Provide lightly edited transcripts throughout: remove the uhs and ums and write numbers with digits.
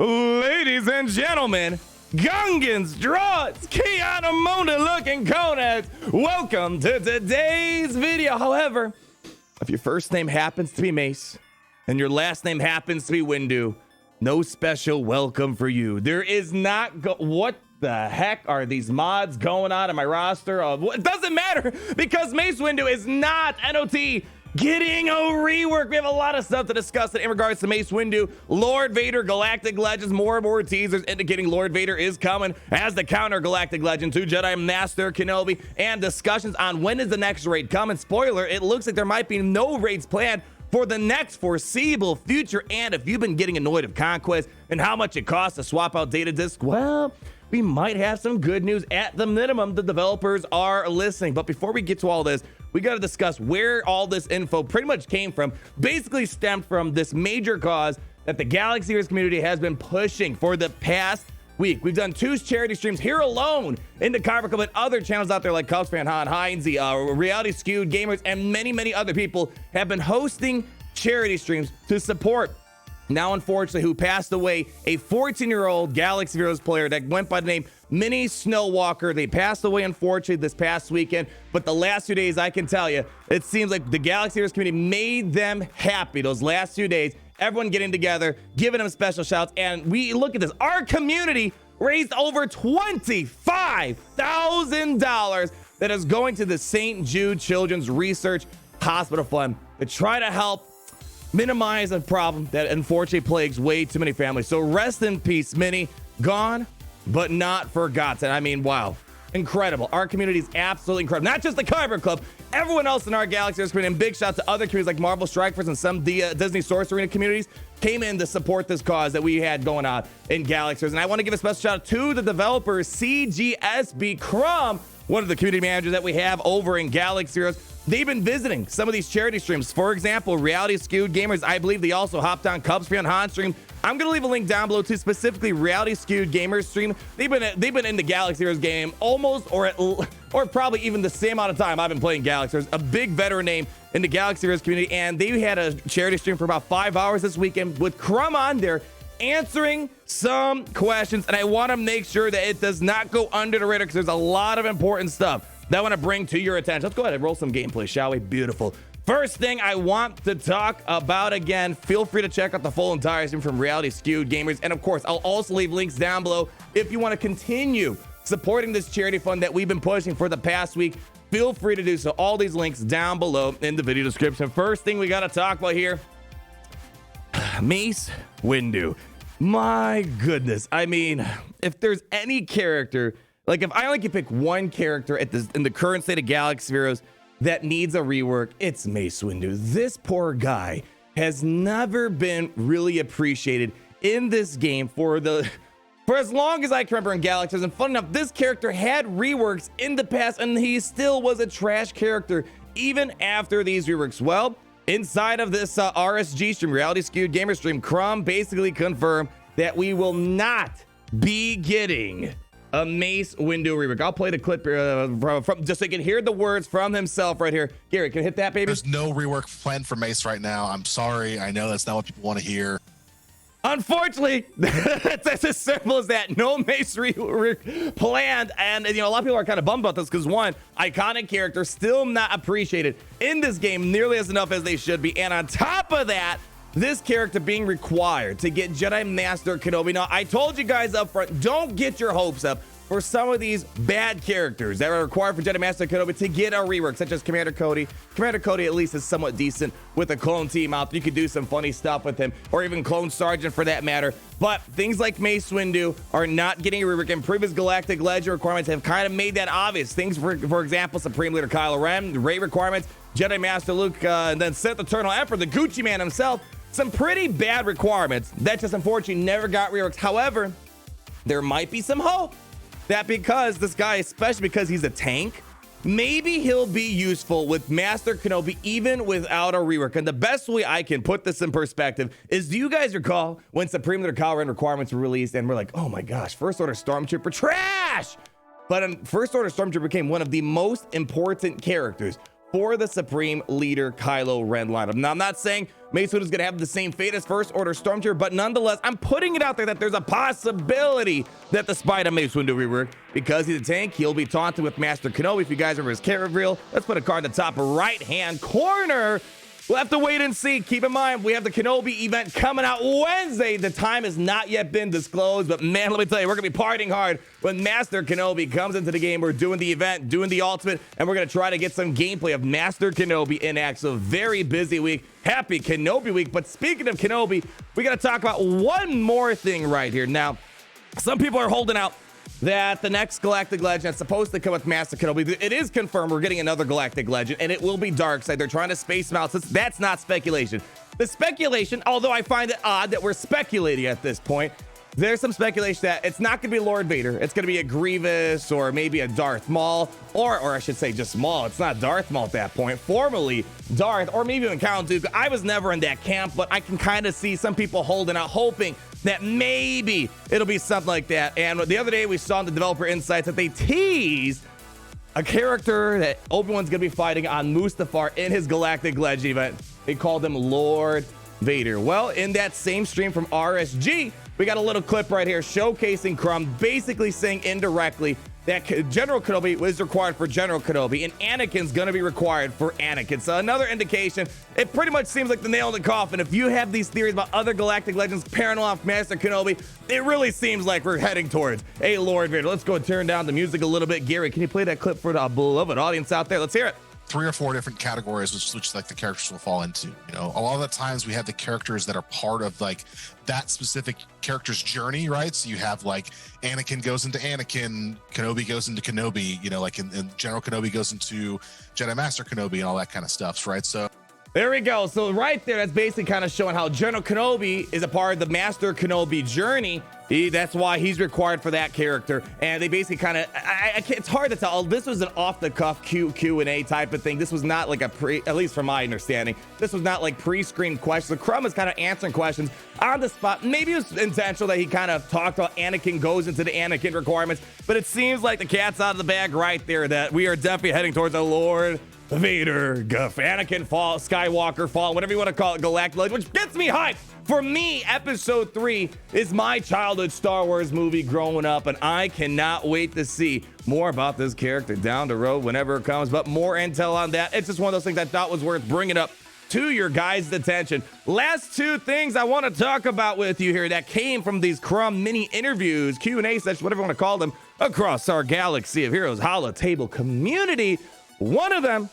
Ladies and gentlemen, Gungans, Droids, Kiana looking Conads, welcome to today's video. However, if your first name happens to be Mace and your last name happens to be Windu, no special welcome for you. There is not what the heck are these mods going on in my roster? It doesn't matter because Mace Windu is not NOT getting a rework. We have a lot of stuff to discuss in regards to Mace Windu, Lord Vader, Galactic Legends, more and more teasers indicating Lord Vader is coming as the counter Galactic Legend to Jedi Master Kenobi, and discussions on when is the next raid coming. Spoiler, it looks like there might be no raids planned for the next foreseeable future. And if you've been getting annoyed of Conquest and how much it costs to swap out data disc, well, we might have some good news. At the minimum, the developers are listening. But before we get to all this, we got to discuss where all this info pretty much came from. Basically stemmed from this major cause that the Galactic Series community has been pushing for the past week. We've done 2 charity streams here alone in the Kyber Club, and other channels out there like Cubs Fan, Han, Heinz, Reality Skewed Gamers, and many other people have been hosting charity streams to support, now unfortunately, who passed away, a 14-year-old Galaxy Heroes player that went by the name Mini Snowwalker. They passed away, unfortunately, this past weekend, but the last 2 days, I can tell you, it seems like the Galaxy Heroes community made them happy those last 2 days. Everyone getting together, giving them special shouts, and we look at this. Our community raised over $25,000 that is going to the St. Jude Children's Research Hospital Fund to try to help minimize a problem that unfortunately plagues way too many families. So rest in peace, Minnie. Gone, but not forgotten. I mean, wow. Incredible. Our community is absolutely incredible. Not just the Kyber Club, everyone else in our Galaxy community, and big shout to other communities like Marvel Strikers and some Disney Source Arena communities came in to support this cause that we had going on in Galaxy. And I want to give a special shout out to the developers, CGSB Crumb, one of the community managers that we have over in Galaxy Heroes. They've been visiting some of these charity streams. For example, Reality Skewed Gamers, I believe they also hopped on Cubs Fan Han stream. I'm gonna leave a link down below to specifically Reality Skewed Gamers stream. They've been in the Galaxy Heroes game almost or probably even the same amount of time I've been playing Galaxy Heroes. A big veteran name in the Galaxy Heroes community, and they had a charity stream for about 5 hours this weekend with Crumb on there answering some questions, and I want to make sure that it does not go under the radar because there's a lot of important stuff that I want to bring to your attention. Let's go ahead and roll some gameplay, shall we? Beautiful. First thing I want to talk about, again, feel free to check out the full entire stream from Reality Skewed Gamers. And of course, I'll also leave links down below if you want to continue supporting this charity fund that we've been pushing for the past week. Feel free to do so. All these links down below in the video description. First thing we got to talk about here, Mace Windu. My goodness. I mean, if there's any character, like if I only could pick one character in the current state of Galaxy Heroes that needs a rework, it's Mace Windu. This poor guy has never been really appreciated in this game for as long as I can remember in Galaxy Heroes. And fun enough, this character had reworks in the past, and he still was a trash character even after these reworks. Well, inside of this RSG stream, Reality Skewed Gamer stream, Crumb basically confirmed that we will not be getting a Mace Windu rework. I'll play the clip from just so you can hear the words from himself right here. Gary, can you hit that, baby? There's no rework planned for Mace right now. I'm sorry. I know that's not what people want to hear. Unfortunately, that's as simple as that. No Mace rework planned. And, you know, a lot of people are kind of bummed about this because, one, iconic character still not appreciated in this game nearly as enough as they should be. And on top of that, this character being required to get Jedi Master Kenobi. Now, I told you guys up front, don't get your hopes up for some of these bad characters that are required for Jedi Master Kenobi to get a rework, such as Commander Cody. Commander Cody at least is somewhat decent with a clone team out. You could do some funny stuff with him, or even Clone Sergeant for that matter. But things like Mace Windu are not getting a rework, and previous Galactic Legend requirements have kind of made that obvious. Things, for example, Supreme Leader Kylo Ren, Rey requirements, Jedi Master Luke, and then Sith Eternal Emperor, the Gucci Man himself. Some pretty bad requirements that just unfortunately never got reworks. However, there might be some hope that because this guy, especially because he's a tank, maybe he'll be useful with Master Kenobi even without a rework. And the best way I can put this in perspective is, do you guys recall when Supreme Leader Kylo Ren requirements were released and we're like, oh my gosh, First Order Stormtrooper trash? But First Order Stormtrooper became one of the most important characters for the Supreme Leader Kylo Ren lineup. Now, I'm not saying Mace Windu is going to have the same fate as First Order Stormtrooper, but nonetheless, I'm putting it out there that there's a possibility that despite a Mace Windu rework, because he's a tank, he'll be taunted with Master Kenobi. If you guys remember his character reveal, let's put a card in the top right-hand corner. We'll have to wait and see. Keep in mind, we have the Kenobi event coming out Wednesday. The time has not yet been disclosed, but man, let me tell you, we're going to be partying hard when Master Kenobi comes into the game. We're doing the event, doing the ultimate, and we're going to try to get some gameplay of Master Kenobi in action. So very busy week. Happy Kenobi week. But speaking of Kenobi, we got to talk about one more thing right here. Now, some people are holding out that the next Galactic Legend is supposed to come with Master Kenobi. It is confirmed we're getting another Galactic Legend, and it will be Darkseid. They're trying to space him out. So that's not speculation. The speculation, although I find it odd that we're speculating at this point, there's some speculation that it's not going to be Lord Vader. It's going to be a Grievous or maybe a Darth Maul, or I should say just Maul. It's not Darth Maul at that point. Formerly Darth, or maybe even Count Dooku. I was never in that camp, but I can kind of see some people holding out, hoping that maybe it'll be something like that. And the other day we saw in the developer insights that they teased a character that Obi-Wan's gonna be fighting on Mustafar in his Galactic Legend event. They called him Lord Vader. Well, in that same stream from RSG, we got a little clip right here showcasing Crumb basically saying indirectly that General Kenobi was required for General Kenobi and Anakin's gonna be required for Anakin. So another indication, it pretty much seems like the nail in the coffin. If you have these theories about other Galactic Legends pairing off Master Kenobi, it really seems like we're heading towards a Lord Vader. Let's go and turn down the music a little bit. Gary, can you play that clip for the beloved audience out there? Let's hear it. 3 or 4 different categories which like the characters will fall into. You know, a lot of the times we have the characters that are part of like that specific character's journey, right? So you have like Anakin goes into Anakin, Kenobi goes into Kenobi, you know, like in General Kenobi goes into Jedi Master Kenobi and all that kind of stuff, right? So there we go. So right there, that's basically kind of showing how General Kenobi is a part of the Master Kenobi journey. That's why he's required for that character. And they basically kind of, it's hard to tell. This was an off-the-cuff Q&A type of thing. This was not like a at least from my understanding, this was not like pre-screened questions. So Crumb is kind of answering questions on the spot. Maybe it was intentional that he kind of talked about Anakin goes into the Anakin requirements, but it seems like the cat's out of the bag right there, that we are definitely heading towards a Lord Vader, Anakin fall, Skywalker fall, whatever you want to call it, Galactic Legend, which gets me hyped. For me, episode 3 is my childhood Star Wars movie growing up, and I cannot wait to see more about this character down the road whenever it comes. But more intel on that. It's just one of those things I thought was worth bringing up to your guys' attention. Last 2 things I want to talk about with you here that came from these Crumb mini interviews, Q&A sessions, whatever you want to call them, across our galaxy of heroes Holo Table community. One of them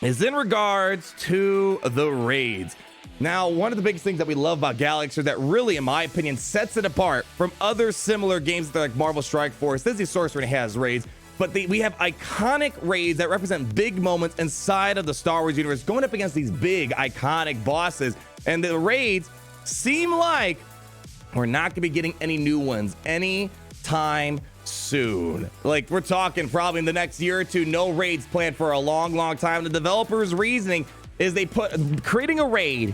is in regards to the raids. Now, one of the biggest things that we love about Galaxy that really, in my opinion, sets it apart from other similar games like Marvel Strike Force, Disney Sorcery has raids, but we have iconic raids that represent big moments inside of the Star Wars universe, going up against these big, iconic bosses. And the raids seem like we're not going to be getting any new ones anytime soon. Like, we're talking probably in the next year or 2, no raids planned for a long time. The developers' reasoning is creating a raid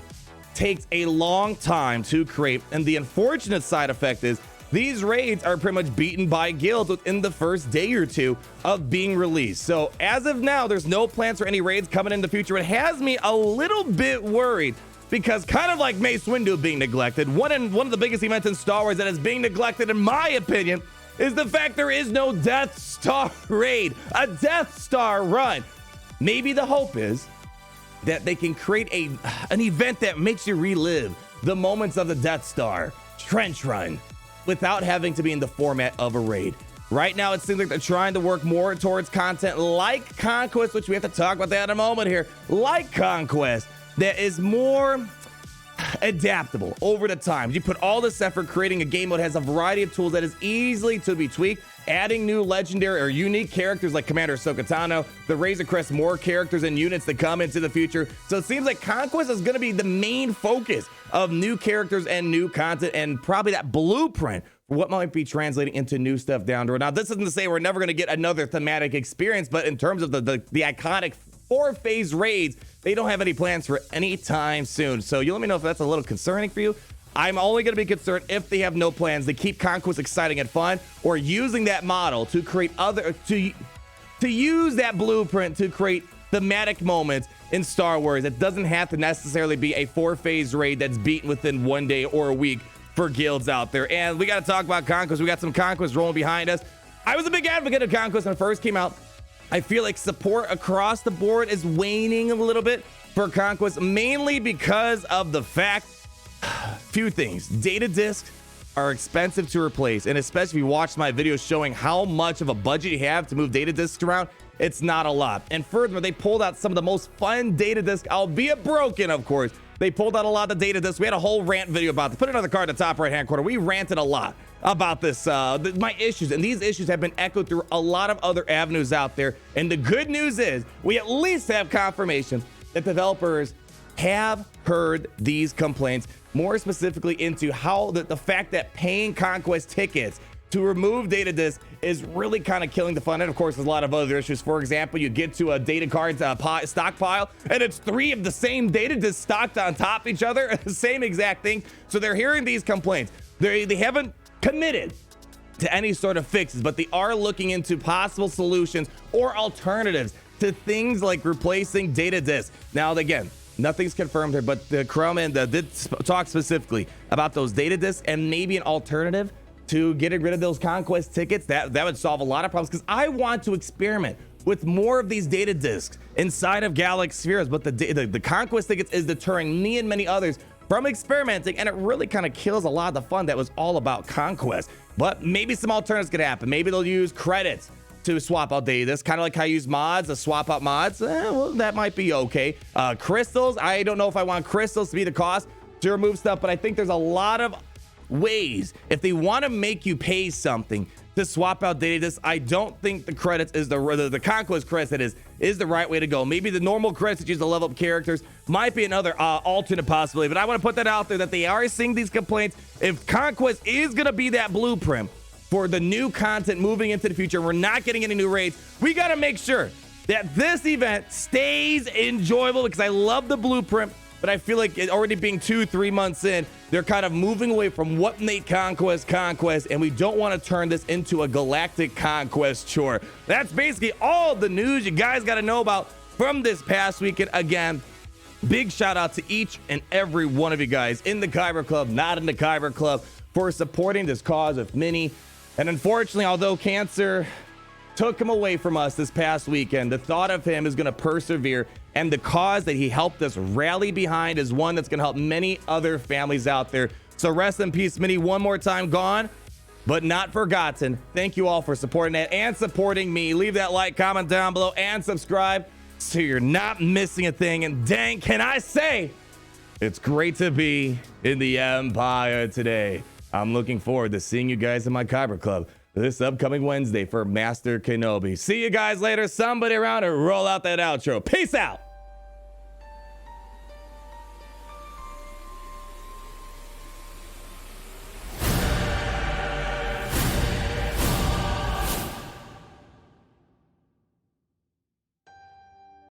takes a long time to create, and the unfortunate side effect is these raids are pretty much beaten by guilds within the first day or 2 of being released. So as of now, there's no plans for any raids coming in the future. It has me a little bit worried, because kind of like Mace Windu being neglected, one of the biggest events in Star Wars that is being neglected, in my opinion, is the fact there is no Death Star raid, a Death Star run. Maybe the hope is that they can create an event that makes you relive the moments of the Death Star trench run without having to be in the format of a raid. Right now, it seems like they're trying to work more towards content like Conquest, which we have to talk about that in a moment here, like Conquest, that is more adaptable over the time. You put all this effort creating a game mode that has a variety of tools that is easily to be tweaked, adding new legendary or unique characters like Commander Ahsoka Tano, the Razor Crest, more characters and units that come into the future. So it seems like Conquest is going to be the main focus of new characters and new content, and probably that blueprint for what might be translating into new stuff down the road. Now, this isn't to say we're never going to get another thematic experience, but in terms of the iconic 4-phase raids, they don't have any plans for any time soon. So you let me know if that's a little concerning for you. I'm only going to be concerned if they have no plans to keep Conquest exciting and fun, or using that model to create to use that blueprint to create thematic moments in Star Wars. It doesn't have to necessarily be a 4-phase raid that's beaten within 1 day or a week for guilds out there. And we got to talk about Conquest. We got some Conquest rolling behind us. I was a big advocate of Conquest when it first came out. I feel like support across the board is waning a little bit for Conquest, mainly because of the fact, few things. Data discs are expensive to replace, and especially if you watch my videos showing how much of a budget you have to move data discs around, it's not a lot. And furthermore, they pulled out some of the most fun data discs, albeit broken, of course. They pulled out a lot of data discs. We had a whole rant video about this. Put another card in the top right-hand corner. We ranted a lot about this, my issues, and these issues have been echoed through a lot of other avenues out there. And the good news is we at least have confirmation that developers have heard these complaints, more specifically into how the fact that paying Conquest tickets to remove data discs is really kind of killing the fun. And of course, there's a lot of other issues. For example, you get to a data cards stockpile, and it's 3 of the same data discs stocked on top of each other, the same exact thing. So they're hearing these complaints. They haven't committed to any sort of fixes, but they are looking into possible solutions or alternatives to things like replacing data discs. Now, again, nothing's confirmed here, but the Chrome and did talk specifically about those data discs and maybe an alternative to getting rid of those Conquest tickets. That would solve a lot of problems, because I want to experiment with more of these data discs inside of Galaxy Spheres, but the Conquest tickets is deterring me and many others from experimenting, and it really kind of kills a lot of the fun that was all about Conquest. But maybe some alternatives could happen. Maybe they'll use credits to swap out data discs, kind of like how I use mods to swap out mods. Well, that might be okay. Crystals, I don't know if I want crystals to be the cost to remove stuff, but I think there's a lot of ways. If they want to make you pay something to swap out data discs, I don't think the credits is the Conquest credits that is the right way to go. Maybe the normal credits that use to level up characters might be another alternate possibility, but I want to put that out there that they are seeing these complaints. If Conquest is going to be that blueprint for the new content moving into the future, we're not getting any new raids, we got to make sure that this event stays enjoyable, because I love the blueprint, but I feel like it already being 2-3 months in, they're kind of moving away from what made Conquest, and we don't want to turn this into a Galactic Conquest chore. That's basically all the news you guys got to know about from this past weekend. Again, big shout out to each and every one of you guys in the Kyber Club, not in the Kyber Club, for supporting this cause with Mini. And unfortunately, although cancer took him away from us this past weekend, the thought of him is going to persevere, and the cause that he helped us rally behind is one that's going to help many other families out there. So rest in peace, Mini. One more time, gone but not forgotten. Thank you all for supporting that and supporting me. Leave that like, comment down below, and subscribe so you're not missing a thing. And dang, can I say, it's great to be in the Empire today. I'm looking forward to seeing you guys in my Kyber Club this upcoming Wednesday for Master Kenobi. See you guys later. Somebody around and roll out that outro. Peace out.